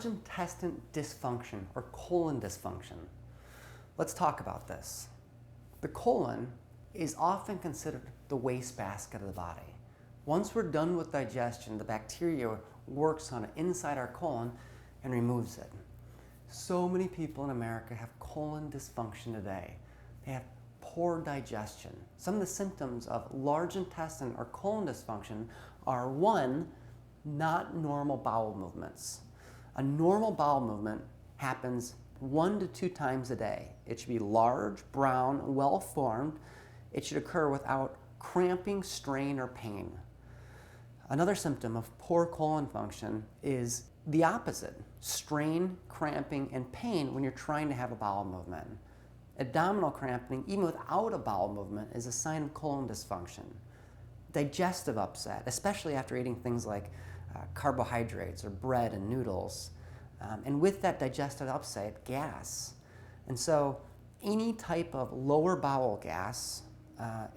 intestine dysfunction or colon dysfunction. Let's talk about this. The colon is often considered the wastebasket of the body. Once we're done with digestion, the bacteria works on it inside our colon and removes it. So many people in America have colon dysfunction today. They have poor digestion. Some of the symptoms of large intestine or colon dysfunction are: 1, not normal bowel movements. A normal bowel movement happens 1 to 2 times a day. It should be large, brown, well-formed. It should occur without cramping, strain, or pain. Another symptom of poor colon function is the opposite: strain, cramping, and pain when you're trying to have a bowel movement. Abdominal cramping, even without a bowel movement, is a sign of colon dysfunction. Digestive upset, especially after eating things like carbohydrates or bread and noodles. And with that digestive upset, gas. And so any type of lower bowel gas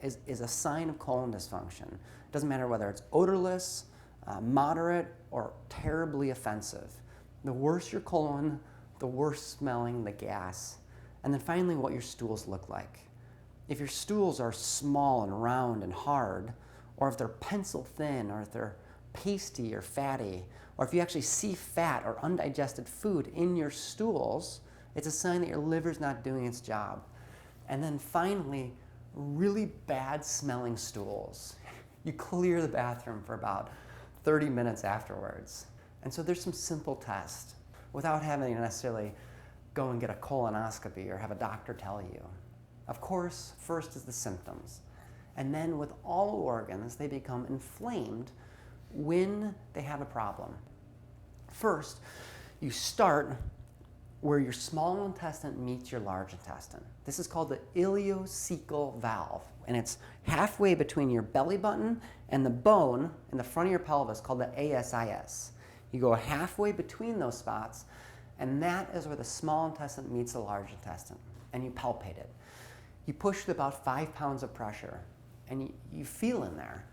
is a sign of colon dysfunction. It doesn't matter whether it's odorless, moderate, or terribly offensive. The worse your colon, the worse smelling the gas. And then finally, what your stools look like. If your stools are small and round and hard, or if they're pencil thin, or if they're pasty or fatty, or if you actually see fat or undigested food in your stools, it's a sign that your liver's not doing its job. And then finally, really bad smelling stools. You clear the bathroom for about 30 minutes afterwards. And so there's some simple tests without having to necessarily go and get a colonoscopy or have a doctor tell you. Of course, first is the symptoms. And then with all organs, they become inflamed when they have a problem. First, you start where your small intestine meets your large intestine. This is called the ileocecal valve, and it's halfway between your belly button and the bone in the front of your pelvis called the ASIS. You go halfway between those spots, and that is where the small intestine meets the large intestine, and you palpate it. You push with about 5 pounds of pressure, and you feel in there.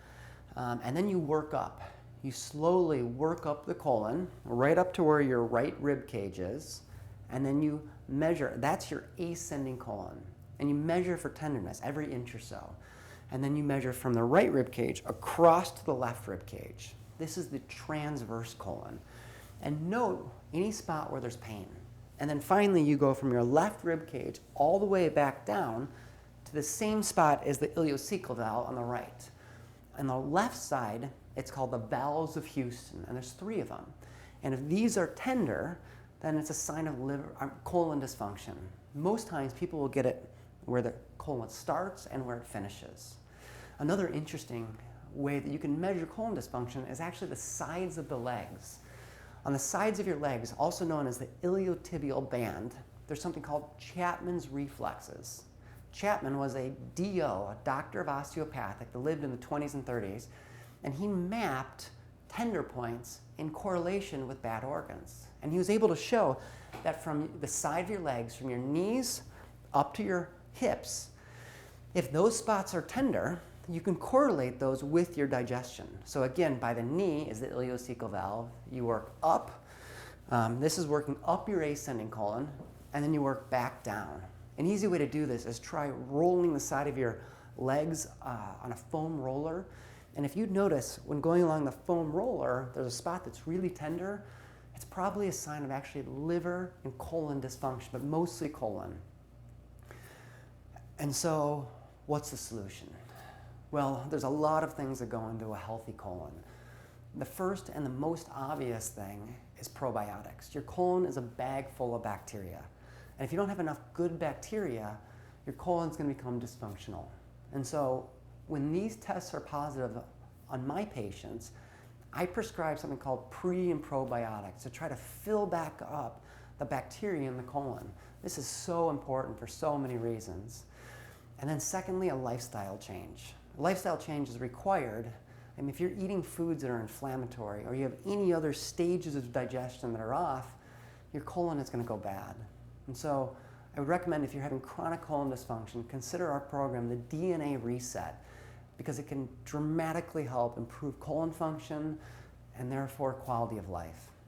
And then you work up. You slowly work up the colon, right up to where your right rib cage is, and then you measure. That's your ascending colon. And you measure for tenderness every inch or so. And then you measure from the right rib cage across to the left rib cage. This is the transverse colon. And note any spot where there's pain. And then finally, you go from your left rib cage all the way back down to the same spot as the ileocecal valve on the right. On the left side, it's called the bowels of Houston, and there's 3 of them. And if these are tender, then it's a sign of colon dysfunction. Most times, people will get it where the colon starts and where it finishes. Another interesting way that you can measure colon dysfunction is actually the sides of the legs. On the sides of your legs, also known as the iliotibial band, there's something called Chapman's reflexes. Chapman was a DO, a doctor of osteopathic, that lived in the 20s and 30s, and he mapped tender points in correlation with bad organs. And he was able to show that from the side of your legs, from your knees up to your hips, if those spots are tender, you can correlate those with your digestion. So again, by the knee is the ileocecal valve. You work up. This is working up your ascending colon, and then you work back down. An easy way to do this is try rolling the side of your legs on a foam roller. And if you notice, when going along the foam roller, there's a spot that's really tender, it's probably a sign of actually liver and colon dysfunction, but mostly colon. And so, what's the solution? Well, there's a lot of things that go into a healthy colon. The first and the most obvious thing is probiotics. Your colon is a bag full of bacteria. And if you don't have enough good bacteria, your colon's going to become dysfunctional. And so when these tests are positive on my patients, I prescribe something called pre and probiotics to try to fill back up the bacteria in the colon. This is so important for so many reasons. And then secondly, a lifestyle change. A lifestyle change is required. And if you're eating foods that are inflammatory or you have any other stages of digestion that are off, your colon is going to go bad. And so I would recommend, if you're having chronic colon dysfunction, consider our program, the DNA Reset, because it can dramatically help improve colon function and therefore quality of life.